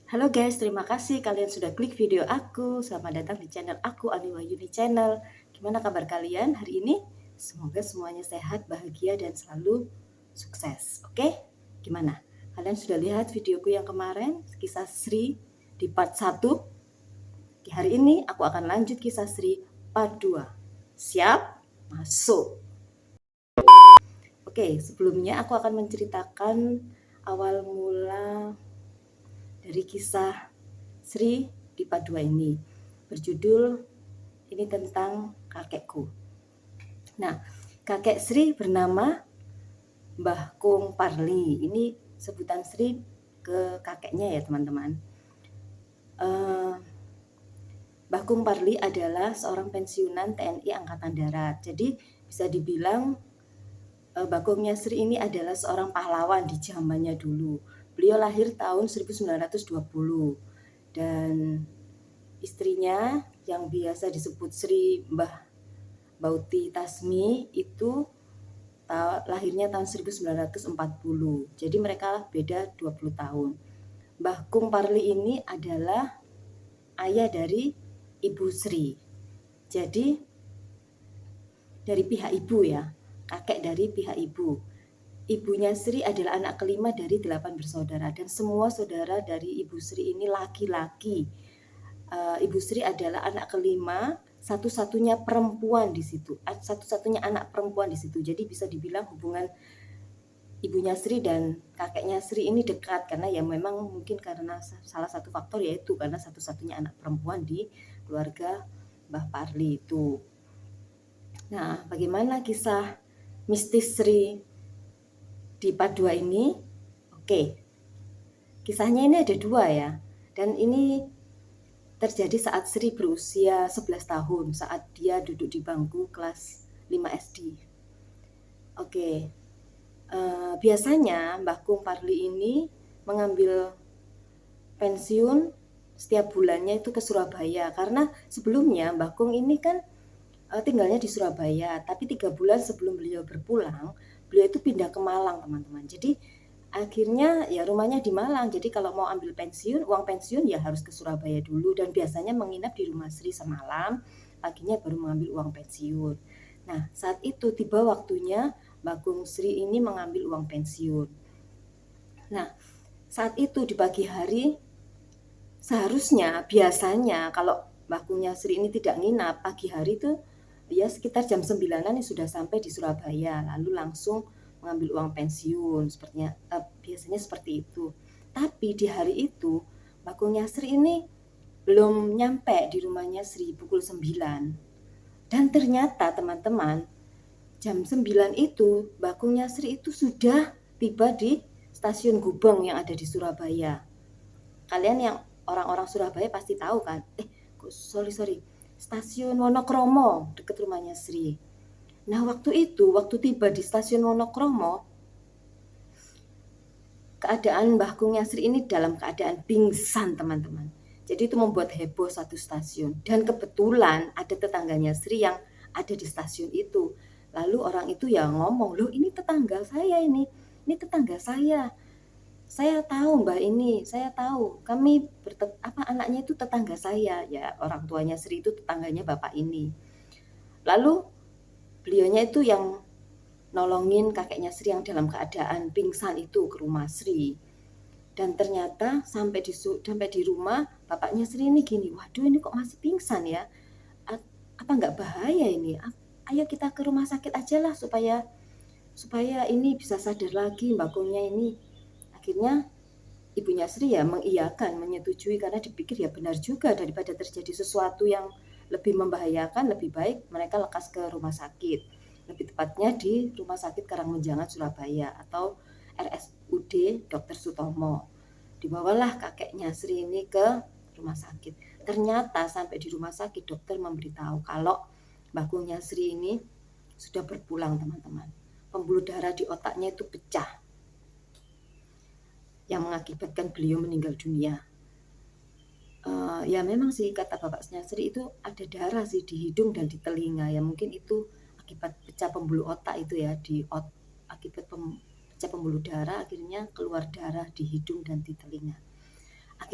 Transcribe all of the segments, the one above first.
Halo guys, terima kasih kalian sudah klik video aku. Selamat datang di channel aku, Aniwa Yuni Channel. Gimana kabar kalian hari ini? Semoga semuanya sehat, bahagia, dan selalu sukses. Oke? Gimana? Kalian sudah lihat videoku yang kemarin, kisah Sri di part 1? Di hari ini aku akan lanjut kisah Sri part 2. Siap? Masuk! Oke, sebelumnya aku akan menceritakan awal mula dari kisah Sri di part 2 ini. Berjudul ini tentang kakekku. Nah, kakek Sri bernama Mbah Kung Parli. Ini sebutan Sri ke kakeknya ya teman-teman. Mbah Kung Parli adalah seorang pensiunan TNI Angkatan Darat. Jadi bisa dibilang Bagongnya Sri ini adalah seorang pahlawan di zamannya dulu. Beliau lahir tahun 1920 dan istrinya yang biasa disebut Sri Mbah Bauti Tasmi itu lahirnya tahun 1940. Jadi mereka beda 20 tahun. Mbah Kung Parli ini adalah ayah dari Ibu Sri. Jadi dari pihak ibu ya, kakek dari pihak ibu. Ibunya Sri adalah anak kelima dari 8 bersaudara dan semua saudara dari Ibu Sri ini laki-laki. Ibu Sri adalah anak kelima, satu-satunya perempuan di situ, satu-satunya anak perempuan di situ. Jadi bisa dibilang hubungan ibunya Sri dan kakeknya Sri ini dekat karena ya memang mungkin karena salah satu faktor yaitu karena satu-satunya anak perempuan di keluarga Mbah Parli itu. Nah, bagaimana kisah mistis Sri di part 2 ini? Oke, kisahnya ini ada 2 ya, dan ini terjadi saat Sri berusia 11 tahun, saat dia duduk di bangku kelas 5 SD. Oke, biasanya Mbah Kung Parli ini mengambil pensiun setiap bulannya itu ke Surabaya, karena sebelumnya Mbah Kung ini kan tinggalnya di Surabaya, tapi 3 bulan sebelum beliau berpulang, beliau itu pindah ke Malang teman-teman. Jadi akhirnya ya rumahnya di Malang. Jadi kalau mau ambil pensiun, uang pensiun ya harus ke Surabaya dulu dan biasanya menginap di rumah Sri semalam, paginya baru mengambil uang pensiun. Nah, saat itu tiba waktunya Bagong Sri ini mengambil uang pensiun. Nah, saat itu di pagi hari seharusnya biasanya kalau Bagongnya Sri ini tidak nginap pagi hari itu ya sekitar jam 9-an sudah sampai di Surabaya lalu langsung mengambil uang pensiun sepertinya biasanya seperti itu. Tapi di hari itu Bagongnya Sri ini belum nyampe di rumahnya Sri pukul 9. Dan ternyata teman-teman jam 9 itu Bagongnya Sri itu sudah tiba di stasiun Gubeng yang ada di Surabaya. Kalian yang orang-orang Surabaya pasti tahu kan? Sorry, stasiun Wonokromo dekat rumahnya Sri. Nah waktu tiba di stasiun Wonokromo, keadaan Mbah Kungnya Sri ini dalam keadaan pingsan teman-teman. Jadi itu membuat heboh satu stasiun. Dan kebetulan ada tetangganya Sri yang ada di stasiun itu. Lalu orang itu ya ngomong, loh ini tetangga saya ini tetangga saya tahu Mbak ini, saya tahu. Kami anaknya itu tetangga saya, ya orang tuanya Sri itu tetangganya bapak ini. Lalu beliaunya itu yang nolongin kakeknya Sri yang dalam keadaan pingsan itu ke rumah Sri. Dan ternyata sampai di rumah bapaknya Sri ini gini, waduh ini kok masih pingsan ya? Apa nggak bahaya ini? Ayo kita ke rumah sakit aja lah supaya ini bisa sadar lagi Mbak Kongnya ini. Akhirnya ibunya Sri ya mengiyakan, menyetujui karena dipikir ya benar juga daripada terjadi sesuatu yang lebih membahayakan, lebih baik mereka lekas ke rumah sakit. Lebih tepatnya di Rumah Sakit Karangmenjangan Surabaya atau RSUD Dr. Sutomo. Dibawalah kakeknya Sri ini ke rumah sakit. Ternyata sampai di rumah sakit dokter memberitahu kalau bagongnya Sri ini sudah berpulang teman-teman. Pembuluh darah di otaknya itu pecah yang mengakibatkan beliau meninggal dunia. Ya memang sih kata bapaknya Sri itu ada darah sih di hidung dan di telinga ya mungkin itu akibat pecah pembuluh otak itu ya akibat pecah pembuluh darah akhirnya keluar darah di hidung dan di telinga.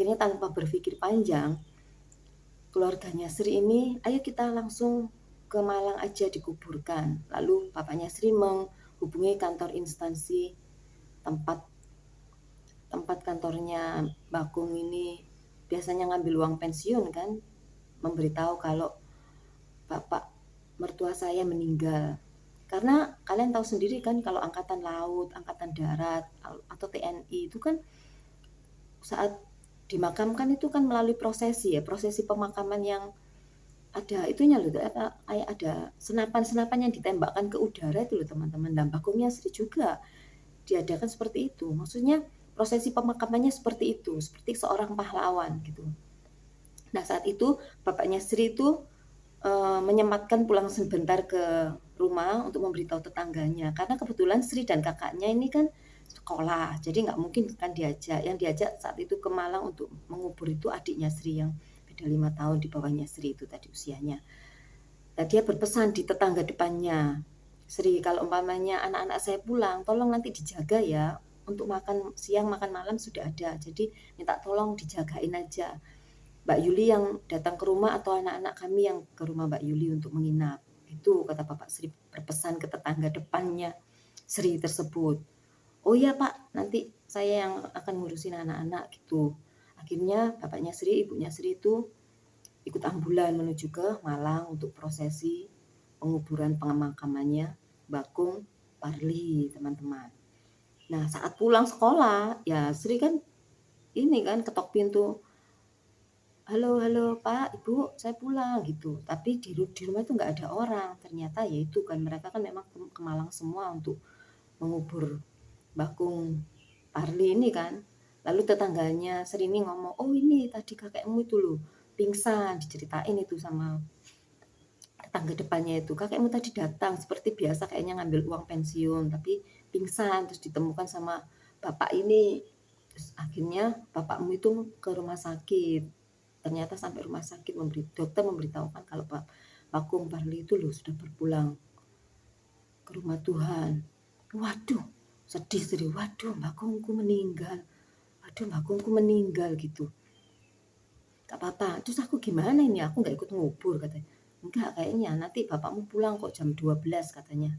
Akhirnya tanpa berpikir panjang, keluarganya Sri ini, ayo kita langsung ke Malang aja dikuburkan. Lalu bapaknya Sri menghubungi kantor instansi tempat kantornya Bakung ini biasanya ngambil uang pensiun kan, memberitahu kalau bapak mertua saya meninggal. Karena kalian tahu sendiri kan kalau angkatan laut, angkatan darat atau TNI itu kan saat dimakamkan itu kan melalui prosesi ya, prosesi pemakaman yang ada itunya loh, ada senapan-senapan yang ditembakkan ke udara itu loh teman-teman. Dan Bakungnya Sri juga diadakan seperti itu. Maksudnya prosesi pemakamannya seperti itu, seperti seorang pahlawan gitu. Nah saat itu bapaknya Sri itu menyempatkan pulang sebentar ke rumah untuk memberitahu tetangganya. Karena kebetulan Sri dan kakaknya ini kan sekolah, jadi nggak mungkin kan diajak. Yang diajak saat itu ke Malang untuk mengubur itu adiknya Sri yang beda 5 tahun di bawahnya Sri itu tadi usianya. Nah, dia berpesan di tetangga depannya, Sri kalau umpamanya anak-anak saya pulang, tolong nanti dijaga ya. Untuk makan siang, makan malam sudah ada. Jadi minta tolong dijagain aja. Mbak Yuli yang datang ke rumah atau anak-anak kami yang ke rumah Mbak Yuli untuk menginap. Itu kata Bapak Sri berpesan ke tetangga depannya Sri tersebut. Oh iya Pak, nanti saya yang akan ngurusin anak-anak gitu. Akhirnya bapaknya Sri, ibunya Sri itu ikut ambulan menuju ke Malang untuk prosesi penguburan pemakamannya Bakung Parli, teman-teman. Nah, saat pulang sekolah, ya Sri kan ini kan ketok pintu. Halo, halo Pak, Ibu, saya pulang gitu. Tapi di rumah itu nggak ada orang. Ternyata ya itu kan mereka kan memang ke Malang semua untuk mengubur Bakung Parli ini kan. Lalu tetangganya Sri ini ngomong, oh ini tadi kakekmu itu loh pingsan, diceritain itu sama tetangga depannya itu. Kakekmu tadi datang seperti biasa kayaknya ngambil uang pensiun, tapi pingsan terus ditemukan sama bapak ini. Terus akhirnya bapakmu itu ke rumah sakit. Ternyata sampai rumah sakit dokter memberitahukan kalau Pak Bakung Parli itu loh sudah berpulang ke rumah Tuhan. Waduh, sedih sedih. Waduh, Bakungku meninggal. Waduh, Bakungku meninggal gitu. Gak apa-apa. Terus aku gimana ini? Aku gak ikut ngubur katanya. Enggak, kayaknya nanti bapakmu pulang kok jam 12 katanya.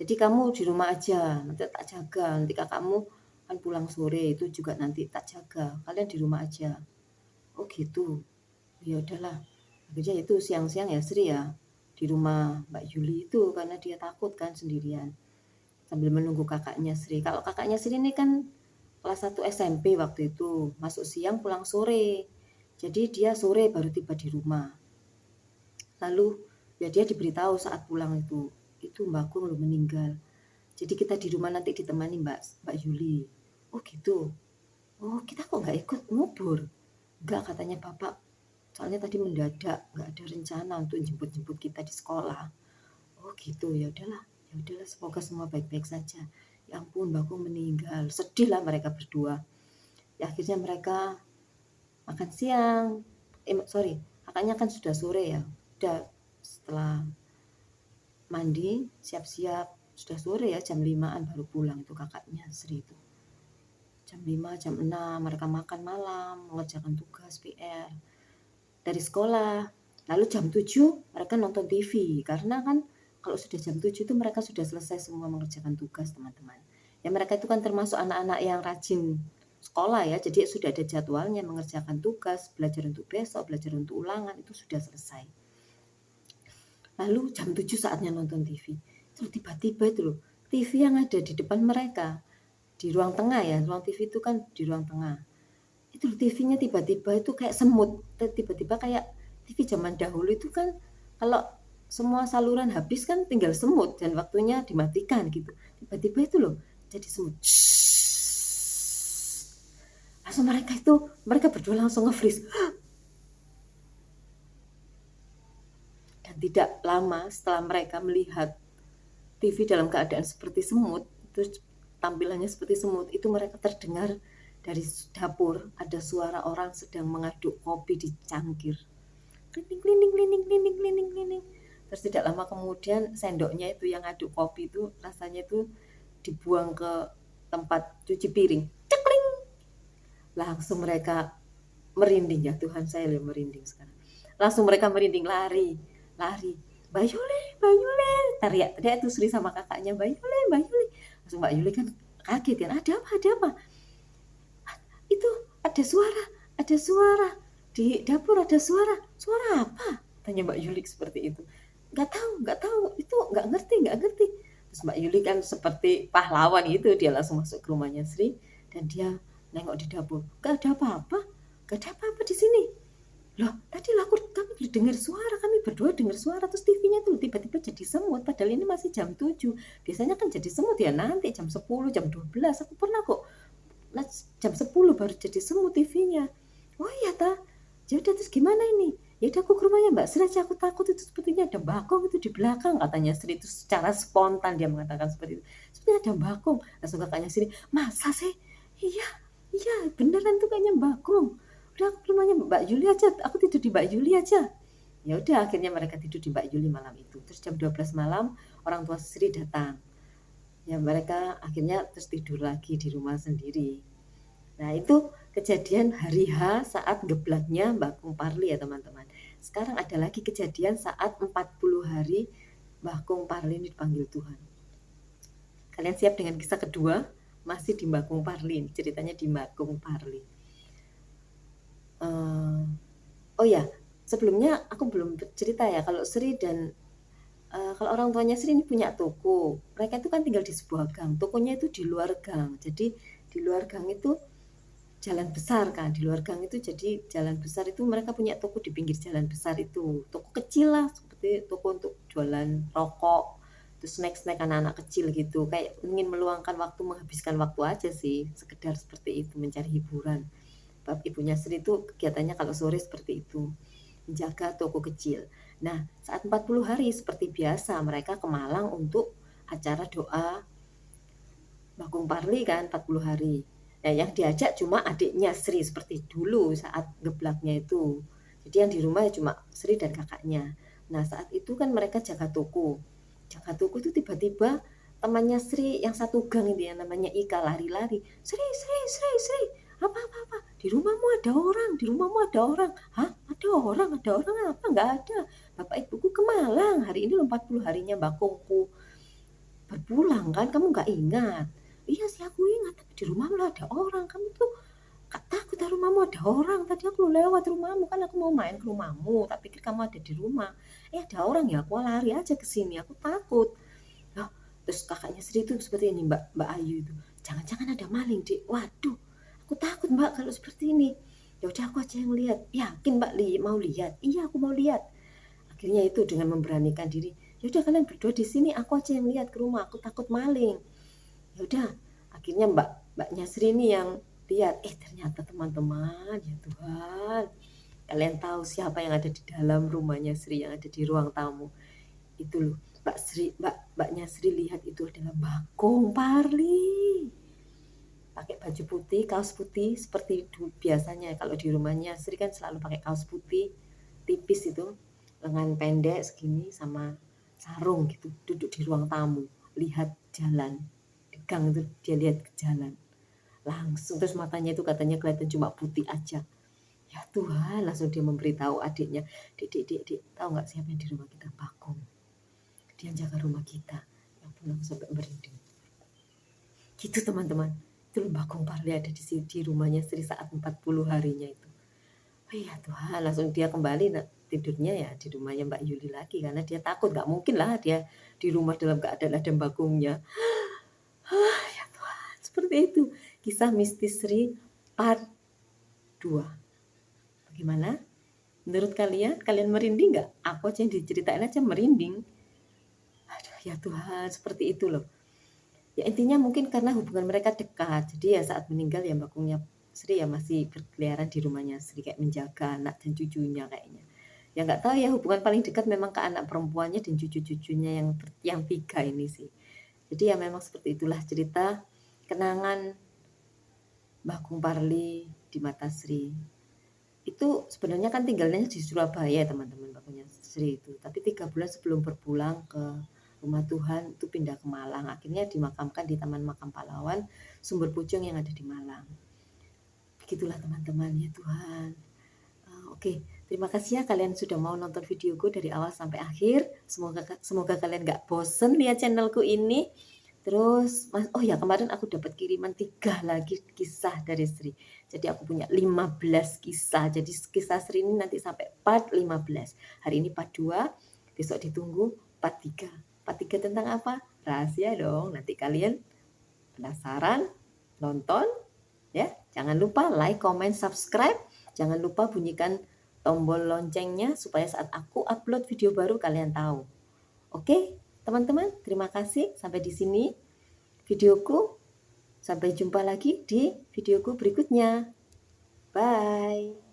Jadi kamu di rumah aja, nanti tak jaga. Nanti kakakmu kan pulang sore itu juga nanti tak jaga. Kalian di rumah aja. Oh gitu. Ya udahlah. Akhirnya itu siang-siang ya Sri ya di rumah Mbak Yuli itu karena dia takut kan sendirian. Sambil menunggu kakaknya Sri. Kalau kakaknya Sri ini kan kelas 1 SMP waktu itu, masuk siang pulang sore. Jadi dia sore baru tiba di rumah. Lalu ya dia diberitahu saat pulang itu Mbak Gung lo meninggal. Jadi kita di rumah nanti ditemani Mbak Yuli. Oh gitu. Oh kita kok nggak ikut ngubur? Enggak katanya bapak. Soalnya tadi mendadak, nggak ada rencana untuk jemput-jemput kita di sekolah. Oh gitu, ya udahlah, semoga semua baik-baik saja. Ya ampun, Mbak Gung meninggal. Sedih lah mereka berdua. Ya akhirnya mereka makan siang. Kakaknya kan sudah sore ya. Udah setelah mandi, siap-siap. Sudah sore ya, jam 5-an baru pulang itu kakaknya Sri itu. Jam 5, jam 6 mereka makan malam, mengerjakan tugas PR dari sekolah. Lalu jam 7 mereka nonton TV karena kan kalau sudah jam 7 itu mereka sudah selesai semua mengerjakan tugas, teman-teman. Ya mereka itu kan termasuk anak-anak yang rajin sekolah ya, jadi sudah ada jadwalnya mengerjakan tugas, belajar untuk besok, belajar untuk ulangan itu sudah selesai. Lalu jam 7 saatnya nonton TV. Terus tiba-tiba itu loh, TV yang ada di depan mereka di ruang tengah ya, ruang TV itu kan di ruang tengah. Itu TV-nya tiba-tiba itu kayak semut, tiba-tiba kayak TV zaman dahulu itu kan kalau semua saluran habis kan tinggal semut dan waktunya dimatikan gitu. Tiba-tiba itu loh jadi semut. Langsung mereka berdua langsung nge-freeze. Dan tidak lama setelah mereka melihat TV dalam keadaan seperti semut, itu tampilannya seperti semut, itu mereka terdengar dari dapur ada suara orang sedang mengaduk kopi di cangkir. Klining, klining, klining, klining, klining, klining. Terus tidak lama kemudian sendoknya itu yang aduk kopi itu rasanya itu dibuang ke tempat cuci piring. Cekling. Langsung mereka merinding ya Tuhan, saya merinding sekarang. Langsung mereka merinding, lari, Mbak Yuli, Mbak Yuli, teriak tuh Sri sama kakaknya, Mbak Yuli, Mbak Yuli. Langsung Mbak Yuli kan kaget kan, ada apa? Itu ada suara di dapur, ada suara apa? Tanya Mbak Yuli seperti itu. Nggak tahu, itu nggak ngerti. Terus Mbak Yuli kan seperti pahlawan gitu, dia langsung masuk ke rumahnya Sri dan dia nengok di dapur, nggak ada apa-apa di sini. Loh, tadi kami dengar suara, kami berdua dengar suara, terus TV-nya tuh tiba-tiba jadi semut, padahal ini masih jam 7. Biasanya kan jadi semut ya nanti jam 10, jam 12. Aku pernah kok jam 10 baru jadi semut TV-nya. Oh iya ta, yaudah terus gimana ini? Yaudah aku ke rumahnya Mbak Sri aja, aku takut itu sepertinya ada bakong itu di belakang, katanya Sri itu secara spontan dia mengatakan seperti itu. Sepertinya ada bakong. Langsung kakaknya Sri, masa sih? Iya beneran tuh kayaknya bakong. Udah aku ke rumahnya Mbak Yuli aja, aku tidur di Mbak Yuli aja. Ya udah akhirnya mereka tidur di Mbak Yuli malam itu. Terus jam 12 malam orang tua Sri datang. Ya mereka akhirnya terus tidur lagi di rumah sendiri. Nah itu kejadian hari H saat geblaknya Mbak Kung Parli ya teman-teman. Sekarang ada lagi kejadian saat 40 hari Mbak Kung Parli dipanggil Tuhan. Kalian siap dengan kisah kedua? Masih di Mbak Kung Parli, ceritanya di Mbak Kung Parli. Oh ya, sebelumnya aku belum cerita ya kalau Sri dan kalau orang tuanya Sri ini punya toko. Mereka itu kan tinggal di sebuah gang. Tokonya itu di luar gang. Jadi di luar gang itu jalan besar kan. Di luar gang itu jadi jalan besar itu mereka punya toko di pinggir jalan besar itu. Toko kecil lah seperti toko untuk jualan rokok. Terus snack-snack anak-anak kecil gitu. Kayak ingin meluangkan waktu, menghabiskan waktu aja sih. Sekedar seperti itu, mencari hiburan. Ibunya Sri itu kegiatannya kalau sore seperti itu, menjaga toko kecil. Nah, saat 40 hari seperti biasa mereka ke Malang untuk acara doa Bakung Parli kan 40 hari. Nah, yang diajak cuma adiknya Sri seperti dulu saat geblaknya itu. Jadi yang di rumah cuma Sri dan kakaknya. Nah, saat itu kan mereka jaga toko. Jaga toko itu tiba-tiba temannya Sri yang satu gang itu yang namanya Ika lari-lari. Sri, apa? Di rumahmu ada orang. Hah? Ada orang apa? Nggak ada. Bapak ibuku ke Malang. Hari ini 40 harinya bakungku. Berpulang kan, kamu nggak ingat? Iya sih aku ingat, tapi di rumah malah ada orang. Kamu tuh gak takut di rumahmu ada orang? Tadi aku lewat rumahmu kan aku mau main ke rumahmu. Tak pikir kamu ada di rumah. Ada orang ya, aku lari aja ke sini. Aku takut. Nah, terus kakaknya Sri itu seperti ini Mbak Ayu itu. Jangan-jangan ada maling, Dik. Waduh, aku takut Mbak kalau seperti ini. Ya udah aku aja yang lihat. Yakin Mbak mau lihat? Iya aku mau lihat. Akhirnya itu dengan memberanikan diri. Ya udah kalian berdua di sini, aku aja yang lihat ke rumah. Aku takut maling. Ya udah, akhirnya Mbaknya Sri ini yang lihat. Ternyata teman-teman, ya Tuhan. Kalian tahu siapa yang ada di dalam rumahnya Sri yang ada di ruang tamu? Itu loh, Mbaknya Sri lihat itu adalah Bakung Parli. Pakai baju putih, kaos putih seperti biasanya. Kalau di rumahnya Sri kan selalu pakai kaos putih tipis itu, lengan pendek segini sama sarung gitu, duduk di ruang tamu, lihat jalan di gang itu, dia lihat ke jalan langsung, terus matanya itu katanya kelihatan cuma putih aja. Ya Tuhan, langsung dia memberitahu adiknya, Dik, tahu nggak siapa yang di rumah kita? Bakung, dia jaga rumah kita. Ya pulang sampai merinding gitu teman-teman. Itu Bakung Parli ada di rumahnya Sri saat 40 harinya itu. Oh iya Tuhan, langsung dia kembali tidurnya ya di rumahnya Mbak Yuli lagi karena dia takut, nggak mungkin lah dia di rumah dalam keadaan ada bakungnya. Ya Tuhan, seperti itu kisah mistis Sri part 2. Bagaimana? Menurut kalian merinding nggak? Aku aja yang diceritain aja merinding. Aduh ya Tuhan, seperti itu loh. Ya intinya mungkin karena hubungan mereka dekat, jadi ya saat meninggal ya bakungnya Sri ya masih berkeliaran di rumahnya Sri kayak menjaga anak dan cucunya kayaknya. Ya nggak tahu ya, hubungan paling dekat memang ke anak perempuannya dan cucu-cucunya yang 3 ini sih. Jadi ya memang seperti itulah cerita kenangan Bakung Parli di mata Sri. Itu sebenarnya kan tinggalnya di Surabaya teman-teman bakungnya Sri itu. Tapi 3 bulan sebelum berpulang ke rumah Tuhan itu pindah ke Malang. Akhirnya dimakamkan di Taman Makam Pahlawan Sumber Pucung yang ada di Malang. Begitulah teman-teman, ya Tuhan. Oke, terima kasih ya kalian sudah mau nonton videoku dari awal sampai akhir. Semoga kalian gak bosen lihat channelku ini. Terus, oh ya kemarin aku dapat kiriman 3 lagi kisah dari Sri. Jadi aku punya 15 kisah. Jadi kisah Sri ini nanti sampai part 15. Hari ini part 2, besok ditunggu part 3. Part 3 tentang apa? Rahasia dong. Nanti kalian penasaran, nonton ya. Jangan lupa like, comment, subscribe. Jangan lupa bunyikan tombol loncengnya supaya saat aku upload video baru kalian tahu. Oke, teman-teman, terima kasih. Sampai di sini videoku. Sampai jumpa lagi di videoku berikutnya. Bye.